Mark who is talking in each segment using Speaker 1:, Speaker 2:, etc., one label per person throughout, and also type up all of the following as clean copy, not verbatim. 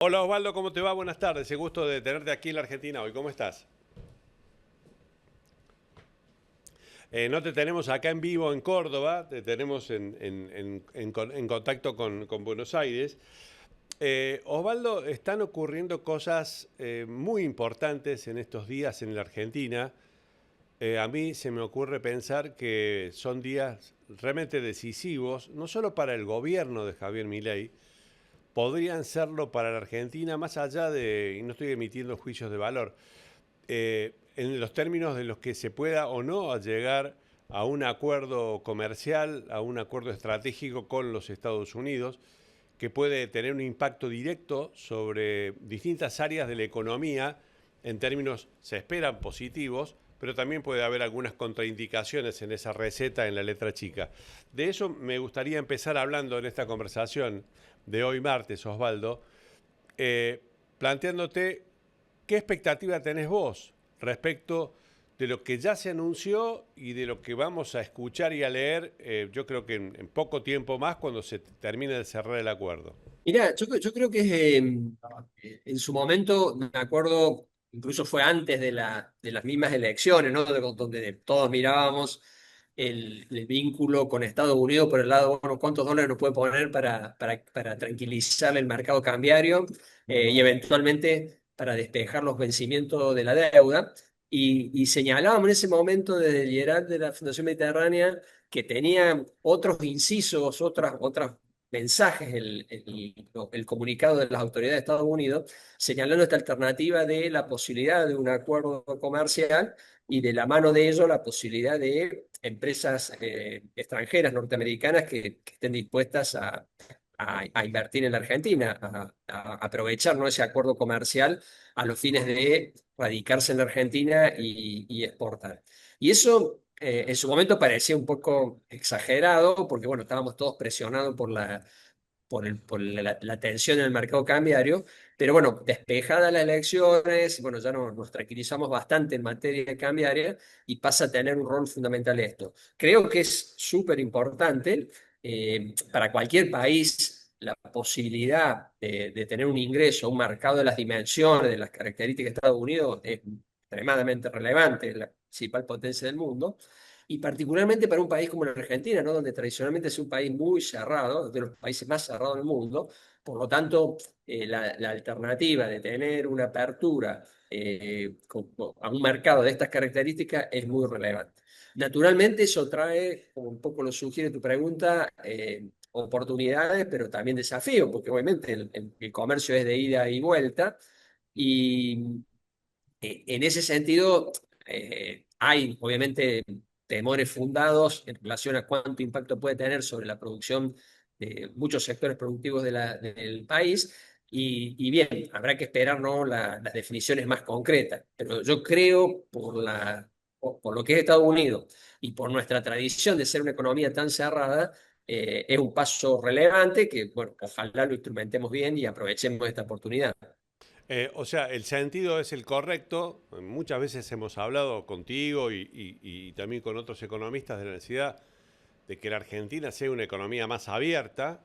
Speaker 1: Hola Osvaldo, ¿cómo te va? Buenas tardes. El gusto de tenerte aquí en la Argentina hoy. ¿Cómo estás? No te tenemos acá en vivo en Córdoba, te tenemos en contacto con Buenos Aires. Osvaldo, están ocurriendo cosas muy importantes en estos días en la Argentina. A mí se me ocurre pensar que son días realmente decisivos, no solo para el gobierno de Javier Milei, podrían serlo para la Argentina, más allá de, y no estoy emitiendo juicios de valor, en los términos de los que se pueda o no llegar a un acuerdo comercial, a un acuerdo estratégico con los Estados Unidos, que puede tener un impacto directo sobre distintas áreas de la economía, en términos, se esperan, positivos, pero también puede haber algunas contraindicaciones en esa receta en la letra chica. De eso me gustaría empezar hablando en esta conversación de hoy martes, Osvaldo, eh, planteándote qué expectativa tenés vos respecto de lo que ya se anunció y de lo que vamos a escuchar y a leer, yo creo que en poco tiempo más cuando se termine de cerrar el acuerdo.
Speaker 2: Mirá, yo creo que en su momento, me acuerdo, incluso fue antes de las mismas elecciones, ¿no? Donde todos mirábamos el vínculo con Estados Unidos por el lado, bueno, ¿cuántos dólares nos puede poner para tranquilizar el mercado cambiario y eventualmente para despejar los vencimientos de la deuda? Y señalábamos en ese momento desde el liderazgo de la Fundación Mediterránea que tenía otros incisos, otras mensajes, el comunicado de las autoridades de Estados Unidos, señalando esta alternativa de la posibilidad de un acuerdo comercial y de la mano de ello la posibilidad de empresas extranjeras norteamericanas que estén dispuestas a invertir en la Argentina, a aprovechar, ¿no?, ese acuerdo comercial a los fines de radicarse en la Argentina y exportar. Y eso en su momento parecía un poco exagerado, porque bueno, estábamos todos presionados por la tensión en el mercado cambiario, pero bueno, despejadas las elecciones, bueno, ya nos tranquilizamos bastante en materia cambiaria y pasa a tener un rol fundamental esto. Creo que es súper importante para cualquier país. La posibilidad de tener un ingreso, un mercado de las dimensiones, de las características de Estados Unidos es extremadamente relevante, es la principal potencia del mundo. Y particularmente para un país como la Argentina, ¿no?, donde tradicionalmente es un país muy cerrado, de los países más cerrados del mundo. Por lo tanto, la alternativa de tener una apertura a un mercado de estas características es muy relevante. Naturalmente, eso trae, como un poco lo sugiere tu pregunta, oportunidades, pero también desafíos, porque obviamente el comercio es de ida y vuelta. Y en ese sentido, hay obviamente temores fundados en relación a cuánto impacto puede tener sobre la producción de muchos sectores productivos del país. Y bien, habrá que esperar, ¿no?, las definiciones más concretas. Pero yo creo, por lo que es Estados Unidos y por nuestra tradición de ser una economía tan cerrada, es un paso relevante que, bueno, ojalá lo instrumentemos bien y aprovechemos esta oportunidad.
Speaker 1: O sea, el sentido es el correcto. Muchas veces hemos hablado contigo y también con otros economistas de la necesidad de que la Argentina sea una economía más abierta,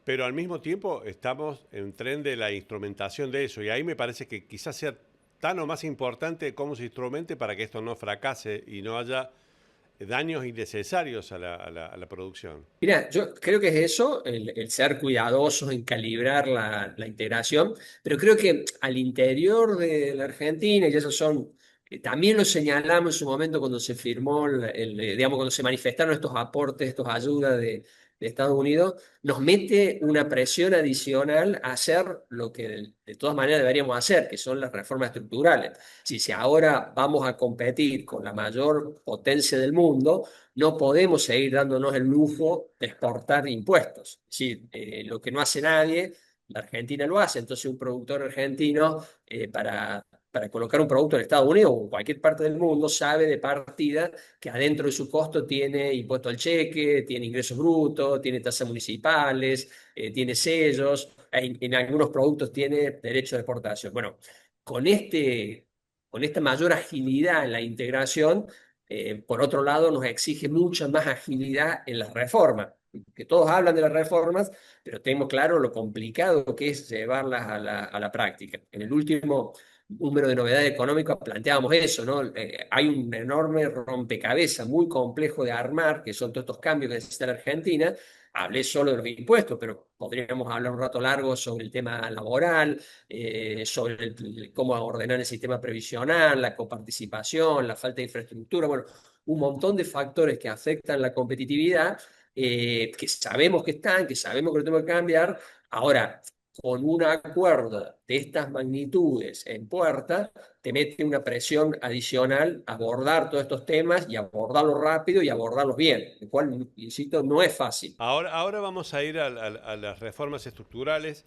Speaker 1: pero al mismo tiempo estamos en tren de la instrumentación de eso. Y ahí me parece que quizás sea tan o más importante cómo se instrumente para que esto no fracase y no haya daños innecesarios a la producción.
Speaker 2: Mira, yo creo que es eso, el ser cuidadosos en calibrar la integración, pero creo que al interior de la Argentina, y esos son, también lo señalamos en su momento cuando se firmó, digamos, cuando se manifestaron estos aportes, estas ayudas de Estados Unidos, nos mete una presión adicional a hacer lo que de todas maneras deberíamos hacer, que son las reformas estructurales. Si ahora vamos a competir con la mayor potencia del mundo, no podemos seguir dándonos el lujo de exportar impuestos. Es decir, lo que no hace nadie, la Argentina lo hace. Entonces, un productor argentino, para colocar un producto en Estados Unidos o en cualquier parte del mundo, sabe de partida que adentro de su costo tiene impuesto al cheque, tiene ingresos brutos, tiene tasas municipales, tiene sellos, en algunos productos tiene derecho de exportación. Bueno, con con esta mayor agilidad en la integración, por otro lado, nos exige mucha más agilidad en la reforma. que todos hablan de las reformas, pero tenemos claro lo complicado que es llevarlas a la práctica. En el último número de novedades económicas planteábamos eso, ¿no? Hay un enorme rompecabezas muy complejo de armar, que son todos estos cambios que necesita la Argentina. Hablé solo de los impuestos, pero podríamos hablar un rato largo sobre el tema laboral, sobre cómo ordenar el sistema previsional, la coparticipación, la falta de infraestructura, bueno, un montón de factores que afectan la competitividad, que sabemos que están, que sabemos que lo tenemos que cambiar. Ahora, con un acuerdo de estas magnitudes en puerta, te mete una presión adicional a abordar todos estos temas y abordarlos rápido y abordarlos bien, lo cual, insisto, no es fácil.
Speaker 1: Ahora vamos a ir a las reformas estructurales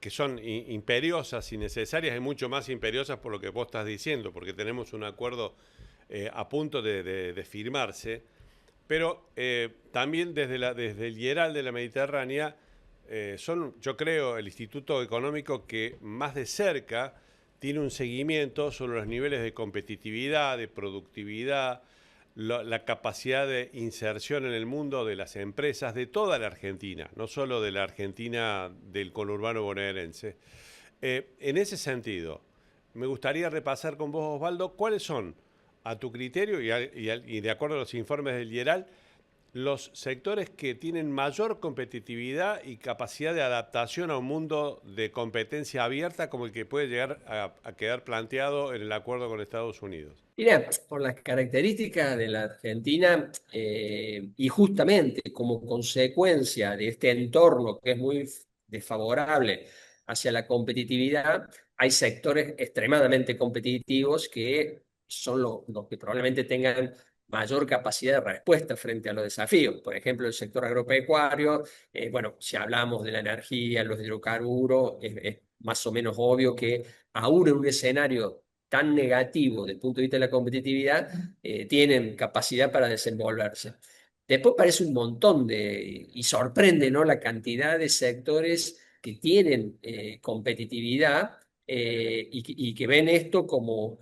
Speaker 1: que son imperiosas y necesarias y mucho más imperiosas por lo que vos estás diciendo, porque tenemos un acuerdo a punto de firmarse, pero también desde el Hieral de la Mediterránea son, yo creo, el instituto económico que más de cerca tiene un seguimiento sobre los niveles de competitividad, de productividad, la capacidad de inserción en el mundo de las empresas de toda la Argentina, no solo de la Argentina del conurbano bonaerense. En ese sentido, me gustaría repasar con vos, Osvaldo, cuáles son, a tu criterio y de acuerdo a los informes del IERAL, los sectores que tienen mayor competitividad y capacidad de adaptación a un mundo de competencia abierta como el que puede llegar a quedar planteado en el acuerdo con Estados Unidos.
Speaker 2: Mira, por las características de la Argentina y justamente como consecuencia de este entorno que es muy desfavorable hacia la competitividad, hay sectores extremadamente competitivos que son los que probablemente tengan mayor capacidad de respuesta frente a los desafíos. Por ejemplo, el sector agropecuario, bueno, si hablamos de la energía, los hidrocarburos, es más o menos obvio que aún en un escenario tan negativo desde el punto de vista de la competitividad, tienen capacidad para desenvolverse. Después parece un montón y sorprende, ¿no? La cantidad de sectores que tienen competitividad y que ven esto como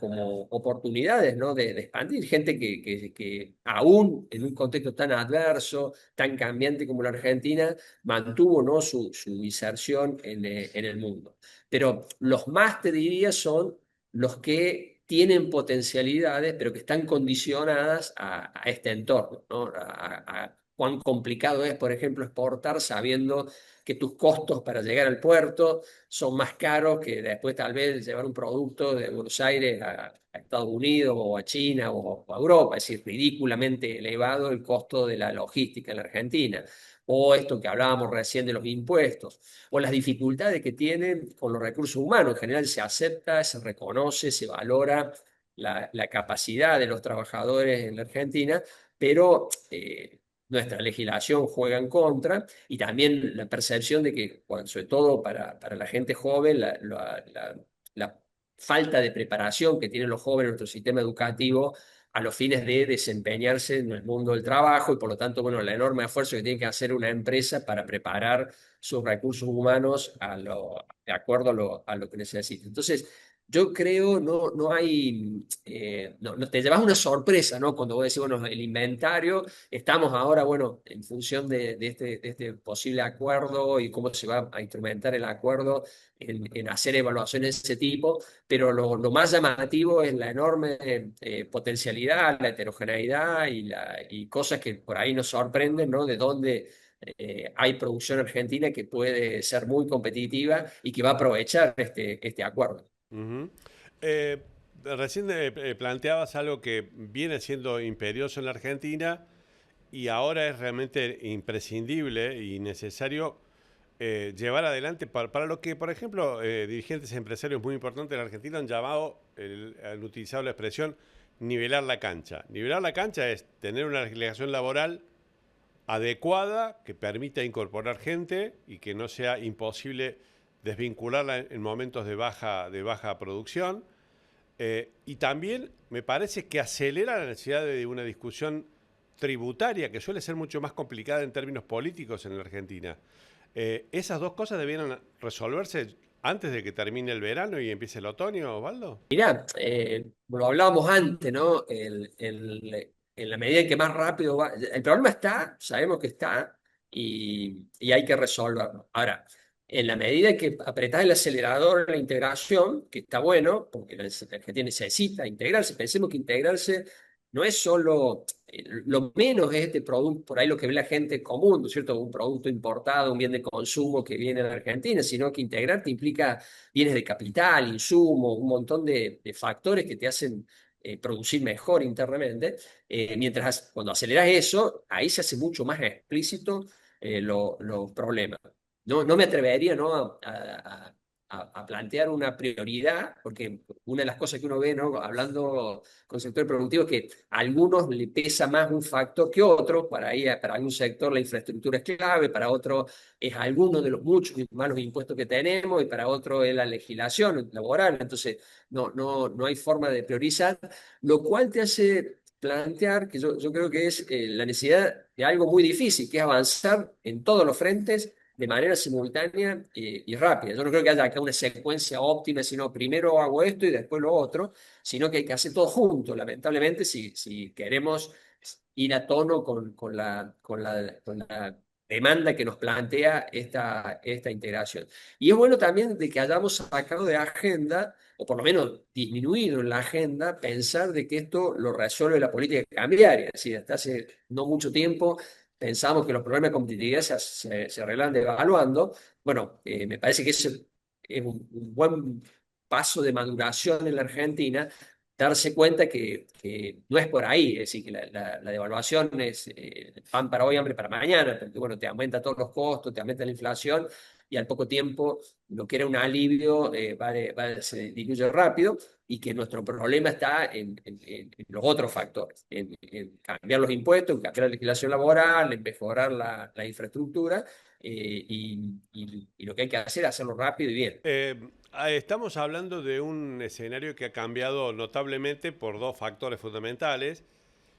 Speaker 2: oportunidades, ¿no? De expandir. Gente que aún en un contexto tan adverso, tan cambiante como la Argentina, mantuvo, ¿no? Su inserción en el mundo. Pero los más, te diría, son los que tienen potencialidades, pero que están condicionadas a este entorno, ¿no? A cuán complicado es, por ejemplo, exportar sabiendo que tus costos para llegar al puerto son más caros que después tal vez llevar un producto de Buenos Aires a Estados Unidos o a China o a Europa, es decir, ridículamente elevado el costo de la logística en la Argentina. O esto que hablábamos recién de los impuestos o las dificultades que tienen con los recursos humanos. En general se acepta, se reconoce, se valora la capacidad de los trabajadores en la Argentina, pero nuestra legislación juega en contra y también la percepción de que, bueno, sobre todo para la gente joven, la falta de preparación que tienen los jóvenes en nuestro sistema educativo a los fines de desempeñarse en el mundo del trabajo y por lo tanto, bueno, el enorme esfuerzo que tiene que hacer una empresa para preparar sus recursos humanos de acuerdo a lo que necesita. Entonces, yo creo no hay, no te llevas una sorpresa, ¿no? Cuando vos decís, bueno, el inventario, estamos ahora, bueno, en función de este posible acuerdo y cómo se va a instrumentar el acuerdo en hacer evaluaciones de ese tipo, pero lo más llamativo es la enorme potencialidad, la heterogeneidad y cosas que por ahí nos sorprenden, ¿no? De dónde hay producción argentina que puede ser muy competitiva y que va a aprovechar este acuerdo.
Speaker 1: Ujú. Eh, Recién planteabas algo que viene siendo imperioso en la Argentina y ahora es realmente imprescindible y necesario llevar adelante para lo que, por ejemplo, dirigentes empresarios muy importantes de la Argentina han llamado, han utilizado la expresión nivelar la cancha. Nivelar la cancha es tener una legislación laboral adecuada que permita incorporar gente y que no sea imposible desvincularla en momentos de baja producción. Y también me parece que acelera la necesidad de una discusión tributaria que suele ser mucho más complicada en términos políticos en la Argentina. ¿Esas dos cosas debieran resolverse antes de que termine el verano y empiece el otoño, Osvaldo?
Speaker 2: Mirá, lo hablábamos antes, ¿no? En la medida en que más rápido va. El problema está, sabemos que está, y hay que resolverlo. Ahora, en la medida que apretás el acelerador en la integración, que está bueno, porque la Argentina necesita integrarse, pensemos que integrarse no es solo, lo menos es este producto, por ahí lo que ve la gente común, ¿no es cierto? Un producto importado, un bien de consumo que viene de la Argentina, sino que integrarte implica bienes de capital, insumos, un montón de factores que te hacen producir mejor internamente. Cuando aceleras eso, ahí se hace mucho más explícito los problemas. No me atrevería, ¿no? A plantear una prioridad, porque una de las cosas que uno ve, ¿no? Hablando con sector productivo, es que a algunos le pesa más un factor que otro. Para algún sector la infraestructura es clave, para otro es alguno de los muchos malos impuestos que tenemos, y para otro es la legislación laboral. Entonces, no hay forma de priorizar, lo cual te hace plantear que yo creo que es la necesidad de algo muy difícil, que es avanzar en todos los frentes de manera simultánea y rápida. Yo no creo que haya acá una secuencia óptima, sino primero hago esto y después lo otro, sino que hay que hacer todo junto, lamentablemente, si queremos ir a tono con la demanda que nos plantea esta integración. Y es bueno también de que hayamos sacado de agenda, o por lo menos disminuido en la agenda, pensar de que esto lo resuelve la política cambiaria. Es decir, hasta hace no mucho tiempo pensamos que los problemas de competitividad se arreglan devaluando. Bueno, me parece que ese es un buen paso de maduración en la Argentina, darse cuenta que no es por ahí, es decir, que la devaluación es pan para hoy, hambre para mañana, porque bueno, te aumenta todos los costos, te aumenta la inflación, y al poco tiempo lo que era un alivio se diluye rápido, y que nuestro problema está en los otros factores, en cambiar los impuestos, en cambiar la legislación laboral, en mejorar la infraestructura, y lo que hay que hacer es hacerlo rápido y bien.
Speaker 1: Estamos hablando de un escenario que ha cambiado notablemente por dos factores fundamentales: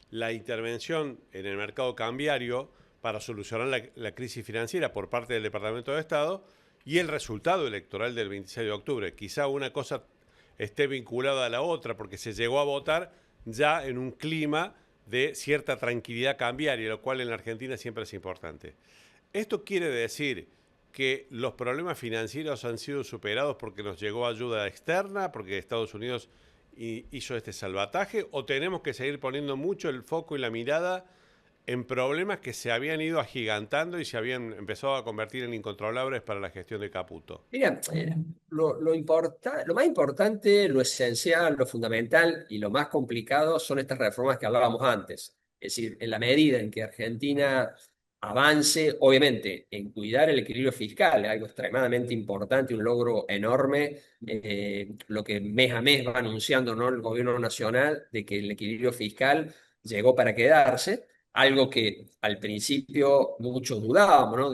Speaker 1: la intervención en el mercado cambiario para solucionar la crisis financiera por parte del Departamento de Estado, y el resultado electoral del 26 de octubre. Quizá una cosa esté vinculada a la otra, porque se llegó a votar ya en un clima de cierta tranquilidad cambiaria, lo cual en la Argentina siempre es importante. Esto quiere decir que los problemas financieros han sido superados porque nos llegó ayuda externa, porque Estados Unidos hizo este salvataje, o tenemos que seguir poniendo mucho el foco y la mirada en problemas que se habían ido agigantando y se habían empezado a convertir en incontrolables para la gestión de Caputo.
Speaker 2: Mira, lo más importante, lo esencial, lo fundamental y lo más complicado son estas reformas que hablábamos antes. Es decir, en la medida en que Argentina avance, obviamente, en cuidar el equilibrio fiscal, algo extremadamente importante, un logro enorme, lo que mes a mes va anunciando, ¿no?, el gobierno nacional, de que el equilibrio fiscal llegó para quedarse, algo que al principio muchos dudábamos, ¿no?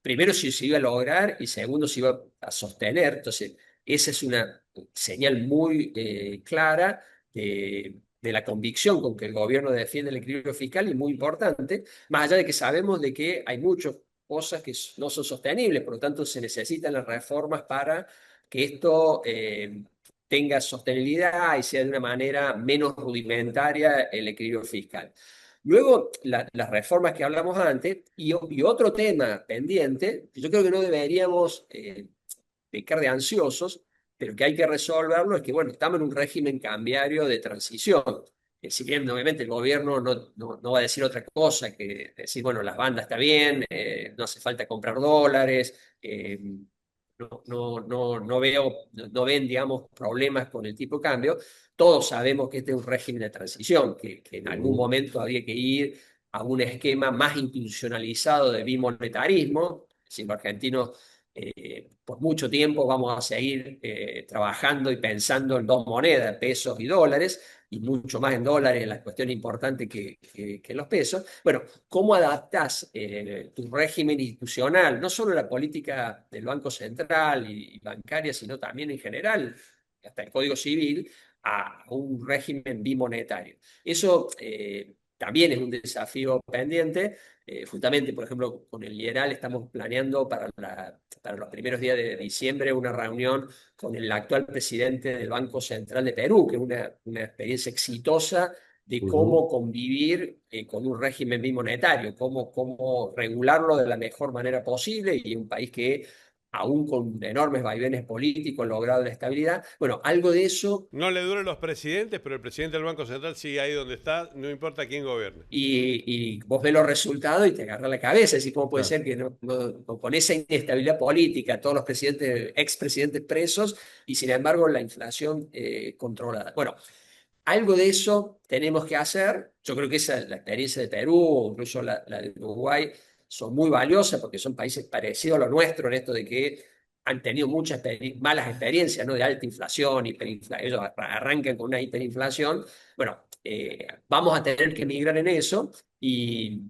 Speaker 2: Primero si se iba a lograr, y segundo si iba a sostener. Entonces, esa es una señal muy clara de la convicción con que el gobierno defiende el equilibrio fiscal, y muy importante, más allá de que sabemos de que hay muchas cosas que no son sostenibles, por lo tanto se necesitan las reformas para que esto tenga sostenibilidad y sea de una manera menos rudimentaria el equilibrio fiscal. Luego, las reformas que hablamos antes, y otro tema pendiente, que yo creo que no deberíamos pecar de ansiosos, pero que hay que resolverlo, es que, bueno, estamos en un régimen cambiario de transición. Si bien, obviamente, el gobierno no va a decir otra cosa que decir, bueno, las bandas está bien, no hace falta comprar dólares, no ven, digamos, problemas con el tipo de cambio. Todos sabemos que este es un régimen de transición, que en algún momento había que ir a un esquema más institucionalizado de bimonetarismo. Si los argentinos por mucho tiempo vamos a seguir trabajando y pensando en dos monedas, pesos y dólares, y mucho más en dólares, la cuestión importante que los pesos. Bueno, ¿cómo adaptás tu régimen institucional, no solo la política del Banco Central y bancaria, sino también en general, hasta el Código Civil, a un régimen bimonetario? Eso también es un desafío pendiente. Justamente, por ejemplo, con el Liberal estamos planeando para los primeros días de diciembre una reunión con el actual presidente del Banco Central de Perú, que es una experiencia exitosa de
Speaker 1: Ujú.
Speaker 2: cómo convivir con un régimen bimonetario, cómo regularlo de la mejor manera posible y un país que, aún con enormes vaivenes políticos, ha logrado la estabilidad. Bueno, algo de eso.
Speaker 1: No le duelen los presidentes, pero el presidente del Banco Central sigue ahí donde está, no importa quién gobierne.
Speaker 2: Y vos ves los resultados y te agarra la cabeza. Es decir, ¿cómo puede
Speaker 1: Claro.
Speaker 2: ser que con esa inestabilidad política, todos los presidentes, expresidentes presos y sin embargo la inflación controlada? Bueno, algo de eso tenemos que hacer. Yo creo que la experiencia de Perú o incluso la de Uruguay son muy valiosas porque son países parecidos a lo nuestro en esto de que han tenido muchas malas experiencias, ¿no? De alta inflación, hiperinflación. Ellos arrancan con una hiperinflación. Bueno, vamos a tener que migrar en eso y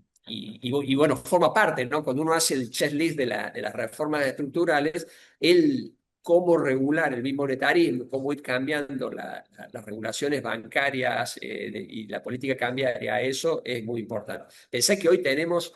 Speaker 2: bueno, forma parte, ¿no? Cuando uno hace el checklist de las reformas estructurales, el cómo regular el bimonetarismo, cómo ir cambiando las regulaciones bancarias y la política cambiaria, eso es muy importante. Pensé que hoy tenemos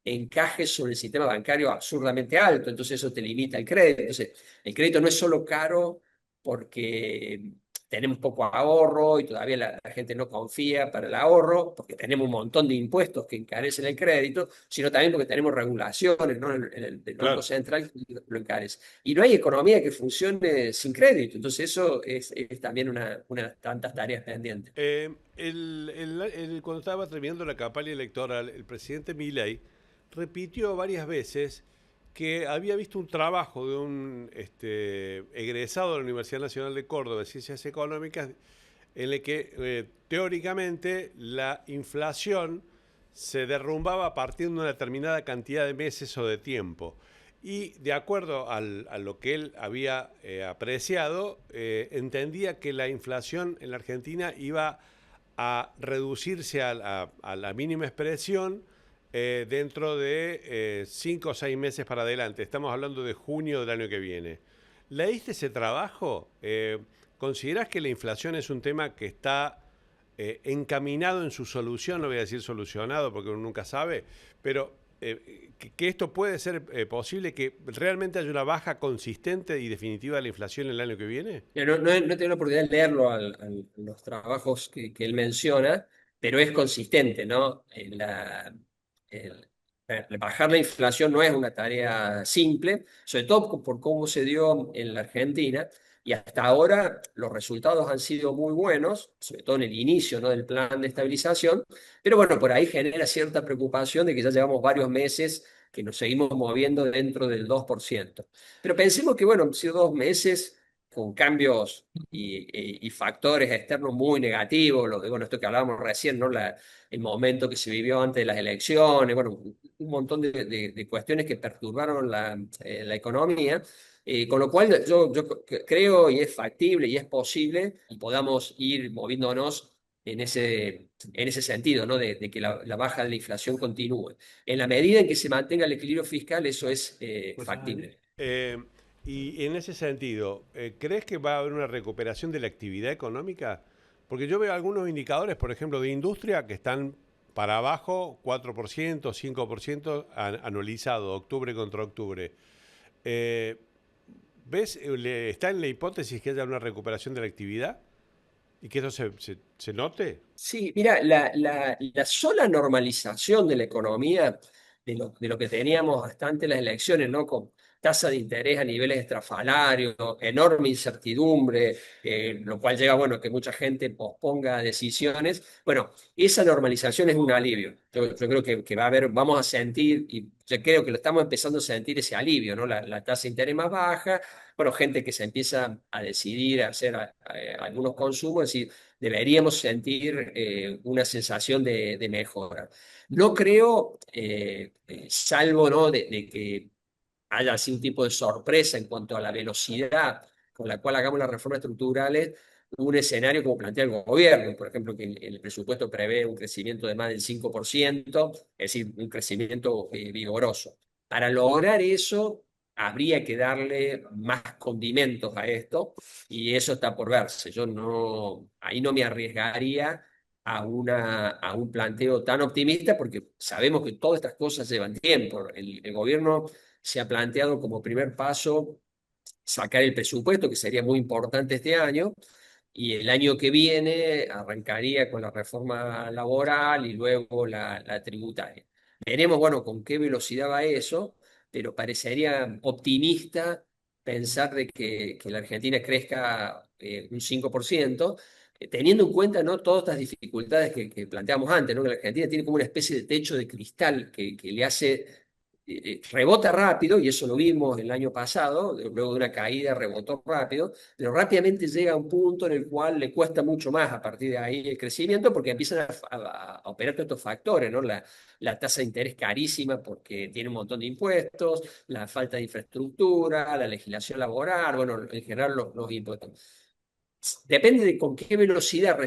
Speaker 2: encajes sobre el sistema bancario absurdamente alto, entonces eso te limita el crédito. Entonces, el crédito no es solo caro porque tenemos poco ahorro y todavía la gente no confía para el ahorro, porque tenemos un montón de impuestos que encarecen el crédito, sino también porque tenemos regulaciones, ¿no? El Banco
Speaker 1: Claro.
Speaker 2: Central lo encarece. Y no hay economía que funcione sin crédito, entonces eso es también una de tantas tareas pendientes.
Speaker 1: Cuando estaba terminando la campaña electoral, el presidente Milei repitió varias veces que había visto un trabajo de un egresado de la Universidad Nacional de Córdoba de Ciencias Económicas en el que teóricamente la inflación se derrumbaba a partir de una determinada cantidad de meses o de tiempo. Y de acuerdo a lo que él había apreciado, entendía que la inflación en la Argentina iba a reducirse a la mínima expresión dentro de 5 o 6 meses para adelante. Estamos hablando de junio del año que viene. ¿Leíste ese trabajo? ¿Considerás que la inflación es un tema que está encaminado en su solución? No voy a decir solucionado porque uno nunca sabe, pero que esto puede ser posible, que realmente haya una baja consistente y definitiva de la inflación el año que viene.
Speaker 2: No he tenido la oportunidad de leerlo los trabajos que él menciona, pero es consistente, ¿no? El- Bajar la inflación no es una tarea simple, sobre todo por cómo se dio en la Argentina, y hasta ahora los resultados han sido muy buenos, sobre todo en el inicio, ¿no? Del plan de estabilización, pero bueno, por ahí genera cierta preocupación de que ya llevamos varios meses que nos seguimos moviendo dentro del 2%. Pero pensemos que, bueno, han sido 2 meses con cambios y factores externos muy negativos, bueno, esto que hablábamos recién, ¿no? El momento que se vivió antes de las elecciones, bueno, un montón de cuestiones que perturbaron la economía, con lo cual yo creo y es factible y es posible y podamos ir moviéndonos en ese sentido, ¿no? De que la baja de la inflación continúe. En la medida en que se mantenga el equilibrio fiscal, eso es factible.
Speaker 1: Eh, y en ese sentido, ¿crees que va a haber una recuperación de la actividad económica? Porque yo veo algunos indicadores, por ejemplo, de industria que están para abajo 4%, 5% anualizado, octubre contra octubre. Eh, ¿Ves? ¿Está en la hipótesis que haya una recuperación de la actividad y que eso se note?
Speaker 2: Sí, mira, la sola normalización de la economía, de lo que teníamos hasta antes de las elecciones, ¿no? Con tasa de interés a niveles estrafalarios, enorme incertidumbre, lo cual llega, bueno, que mucha gente posponga decisiones. Bueno, esa normalización es un alivio. Yo creo que va a haber, vamos a sentir, y yo creo que lo estamos empezando a sentir ese alivio, ¿no? La tasa de interés más baja, bueno, gente que se empieza a decidir a hacer algunos consumos, es decir, deberíamos sentir una sensación de mejora. No creo, salvo, ¿no? de que haya así un tipo de sorpresa en cuanto a la velocidad con la cual hagamos las reformas estructurales, un escenario como plantea el gobierno, por ejemplo, que el presupuesto prevé un crecimiento de más del 5%, es decir, un crecimiento vigoroso. Para lograr eso, habría que darle más condimentos a esto y eso está por verse. Yo no, ahí no me arriesgaría a un planteo tan optimista porque sabemos que todas estas cosas llevan tiempo. El gobierno se ha planteado como primer paso sacar el presupuesto, que sería muy importante este año, y el año que viene arrancaría con la reforma laboral y luego la tributaria. Veremos, bueno, con qué velocidad va eso, pero parecería optimista pensar de que la Argentina crezca un 5%, teniendo en cuenta, ¿no?, todas estas dificultades que planteamos antes, ¿no? Que la Argentina tiene como una especie de techo de cristal que le hace rebota rápido, y eso lo vimos el año pasado, luego de una caída rebotó rápido, pero rápidamente llega a un punto en el cual le cuesta mucho más a partir de ahí el crecimiento, porque empiezan a operar todos estos factores, ¿no? La tasa de interés carísima porque tiene un montón de impuestos, la falta de infraestructura, la legislación laboral, bueno, en general los impuestos. Depende de con qué velocidad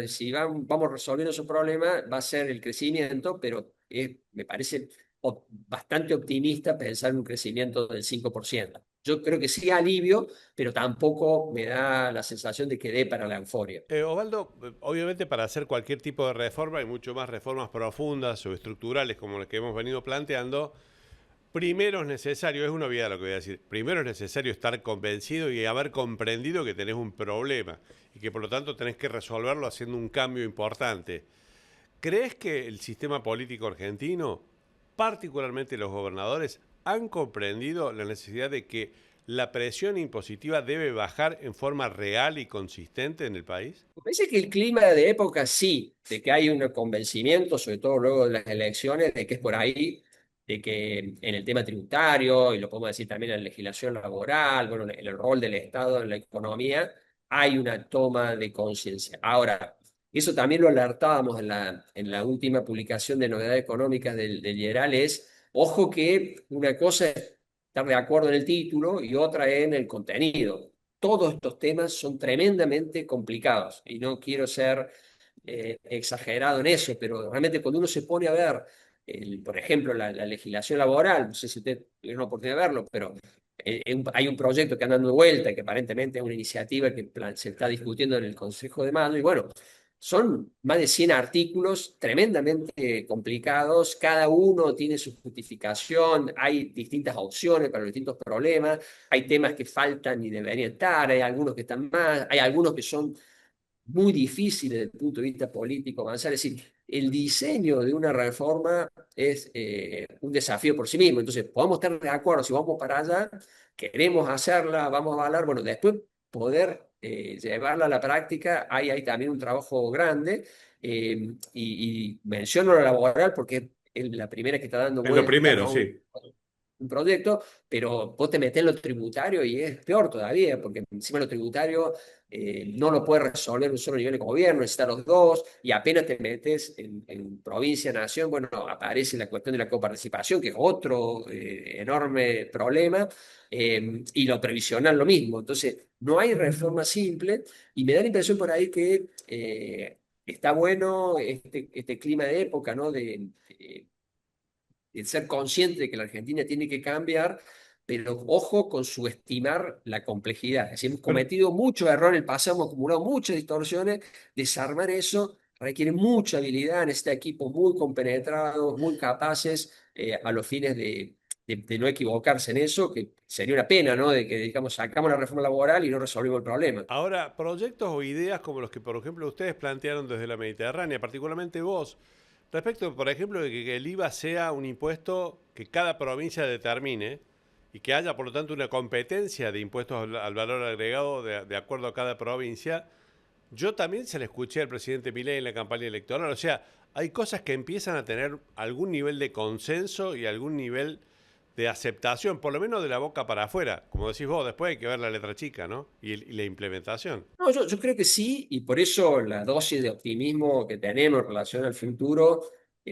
Speaker 2: si vamos resolviendo esos problemas, va a ser el crecimiento, pero me parece bastante optimista pensar en un crecimiento del 5%. Yo creo que sí alivio, pero tampoco me da la sensación de que dé para la euforia.
Speaker 1: Osvaldo, obviamente para hacer cualquier tipo de reforma y mucho más reformas profundas o estructurales como las que hemos venido planteando, primero es necesario, es una obviedad lo que voy a decir, primero es necesario estar convencido y haber comprendido que tenés un problema y que por lo tanto tenés que resolverlo haciendo un cambio importante. ¿Crees que el sistema político argentino, particularmente los gobernadores, han comprendido la necesidad de que la presión impositiva debe bajar en forma real y consistente en el país?
Speaker 2: Me parece que el clima de época sí, de que hay un convencimiento, sobre todo luego de las elecciones, de que es por ahí, de que en el tema tributario, y lo podemos decir también en la legislación laboral, bueno, en el rol del Estado en la economía, hay una toma de conciencia. Ahora, eso también lo alertábamos en la última publicación de novedades económicas del General, es, ojo que una cosa es estar de acuerdo en el título y otra en el contenido. Todos estos temas son tremendamente complicados y no quiero ser exagerado en eso, pero realmente cuando uno se pone a ver, por ejemplo, la legislación laboral, no sé si usted tiene una oportunidad de verlo, pero hay un proyecto que anda dando vuelta y que aparentemente es una iniciativa que se está discutiendo en el Consejo de Mano, y bueno, son más de 100 artículos tremendamente complicados, cada uno tiene su justificación, hay distintas opciones para los distintos problemas, hay temas que faltan y deberían estar, hay algunos que están más, hay algunos que son muy difíciles desde el punto de vista político avanzar. Es decir, el diseño de una reforma es un desafío por sí mismo. Entonces, podemos estar de acuerdo si vamos para allá, queremos hacerla, vamos a hablar, bueno, después poder llevarla a la práctica, hay también un trabajo grande. Y menciono la laboral porque es la primera que está dando
Speaker 1: Es lo
Speaker 2: vuelta,
Speaker 1: primero,
Speaker 2: ¿no?
Speaker 1: sí.
Speaker 2: Un proyecto, pero vos te metés en lo tributario y es peor todavía, porque encima lo tributario no lo puede resolver un solo nivel de gobierno, necesitas los dos, y apenas te metes en provincia, nación, bueno, aparece la cuestión de la coparticipación, que es otro enorme problema, y lo previsional lo mismo. Entonces, no hay reforma simple, y me da la impresión por ahí que está bueno este clima de época, ¿no? De ser consciente de que la Argentina tiene que cambiar, pero ojo con subestimar la complejidad. Es decir, hemos
Speaker 1: Pero
Speaker 2: cometido muchos errores en el pasado, hemos acumulado muchas distorsiones. Desarmar eso requiere mucha habilidad en este equipo, muy compenetrados, muy capaces a los fines de no equivocarse en eso, que sería una pena, ¿no? De que, digamos, sacamos la reforma laboral y no resolvimos el problema.
Speaker 1: ahora, proyectos o ideas como los que, por ejemplo, ustedes plantearon desde la Mediterránea, particularmente vos, respecto, por ejemplo, de que el IVA sea un impuesto que cada provincia determine y que haya, por lo tanto, una competencia de impuestos al valor agregado de acuerdo a cada provincia, yo también se le escuché al presidente Milei en la campaña electoral. O sea, hay cosas que empiezan a tener algún nivel de consenso y algún nivel de aceptación, por lo menos de la boca para afuera. Como decís vos, después hay que ver la letra chica, ¿no? Y la implementación.
Speaker 2: No, yo creo que sí, y por eso la dosis de optimismo que tenemos en relación al futuro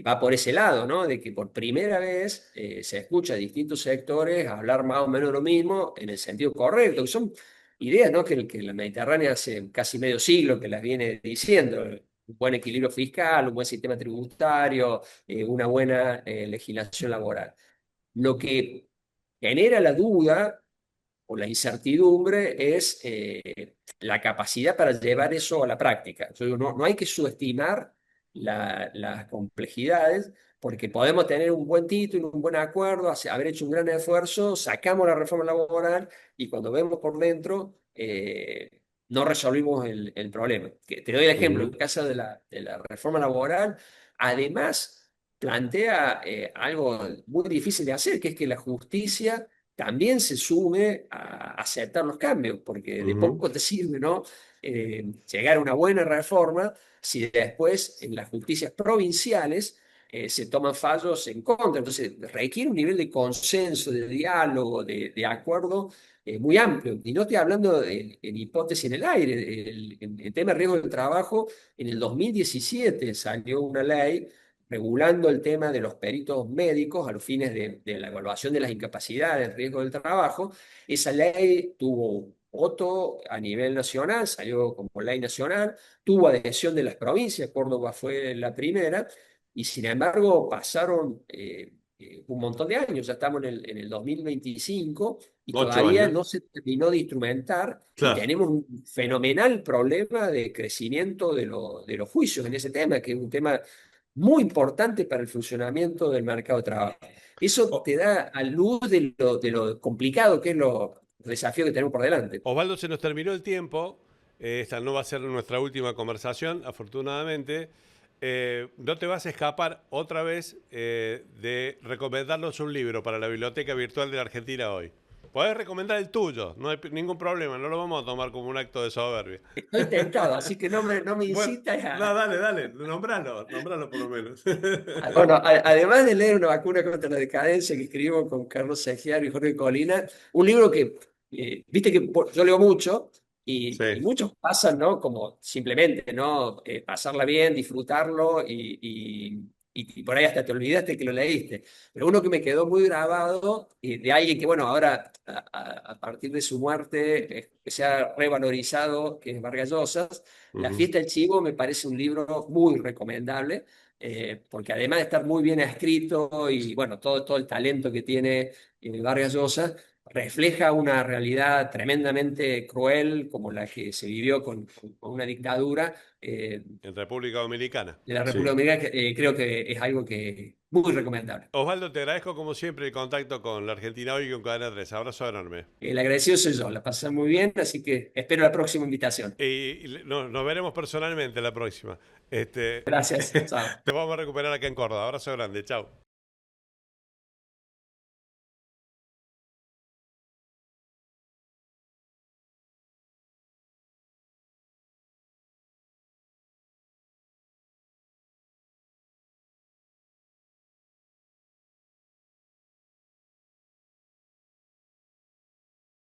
Speaker 2: va por ese lado, ¿no? De que por primera vez se escucha a distintos sectores hablar más o menos lo mismo en el sentido correcto, que son ideas, ¿no? Que la Mediterránea hace casi medio siglo que las viene diciendo. Un buen equilibrio fiscal, un buen sistema tributario, una buena legislación laboral. Lo que genera la duda o la incertidumbre es la capacidad para llevar eso a la práctica. Yo digo, no hay que subestimar las complejidades, porque podemos tener un buen título, un buen acuerdo, haber hecho un gran esfuerzo, sacamos la reforma laboral y cuando vemos por dentro no resolvimos el problema. Te doy el ejemplo, en
Speaker 1: Ujú,
Speaker 2: el caso de la reforma laboral, además plantea algo muy difícil de hacer, que es que la justicia también se sume a aceptar los cambios, porque de
Speaker 1: ujú.
Speaker 2: poco te sirve, ¿no? Llegar a una buena reforma si después en las justicias provinciales se toman fallos en contra. Entonces requiere un nivel de consenso, de diálogo, de acuerdo muy amplio. Y no estoy hablando en hipótesis en el aire. En tema de riesgo del trabajo, en el 2017 salió una ley regulando el tema de los peritos médicos a los fines de la evaluación de las incapacidades, riesgo del trabajo. Esa ley tuvo voto a nivel nacional, salió como ley nacional, tuvo adhesión de las provincias, Córdoba fue la primera, y sin embargo pasaron un montón de años, ya estamos en el 2025 y
Speaker 1: 8
Speaker 2: todavía
Speaker 1: años.
Speaker 2: no se terminó de instrumentar y
Speaker 1: Claro.
Speaker 2: tenemos un fenomenal problema de crecimiento de los juicios en ese tema, que es un tema muy importante para el funcionamiento del mercado de trabajo. Eso
Speaker 1: O-
Speaker 2: te da a luz de lo complicado que es los desafíos que tenemos por delante.
Speaker 1: Osvaldo, se nos terminó el tiempo. Esta no va a ser nuestra última conversación, afortunadamente. No te vas a escapar otra vez de recomendarnos un libro para la Biblioteca Virtual de la Argentina hoy. Podés recomendar el tuyo, no hay ningún problema, no lo vamos a tomar como un acto de soberbia.
Speaker 2: Estoy tentado, así que no me
Speaker 1: Bueno,
Speaker 2: incitas
Speaker 1: no,
Speaker 2: a...
Speaker 1: dale, dale, nombralo por lo menos.
Speaker 2: Bueno, además de leer Una vacuna contra la decadencia que escribimos con Carlos Segiaro y Jorge Colina, un libro que, viste que yo leo mucho y
Speaker 1: Sí.
Speaker 2: muchos pasan, ¿no? Como simplemente, ¿no? Pasarla bien, disfrutarlo y por ahí hasta te olvidaste que lo leíste. Pero uno que me quedó muy grabado, de alguien que, bueno, ahora a partir de su muerte se ha revalorizado, que es Vargas Llosa, La
Speaker 1: Ujú.
Speaker 2: fiesta del chivo me parece un libro muy recomendable porque además de estar muy bien escrito y bueno, todo el talento que tiene Vargas Llosa, refleja una realidad tremendamente cruel como la que se vivió con una dictadura
Speaker 1: En República Dominicana.
Speaker 2: de la República
Speaker 1: Sí.
Speaker 2: Dominicana, que creo que es algo que muy recomendable.
Speaker 1: Osvaldo, te agradezco como siempre el contacto con la Argentina hoy y con Cadena 3. Abrazo enorme.
Speaker 2: El agradecido soy yo, la pasé muy bien, así que espero la próxima invitación.
Speaker 1: Y nos veremos personalmente la próxima.
Speaker 2: Gracias, chao.
Speaker 1: Te vamos a recuperar acá en Córdoba. Abrazo grande. Chao.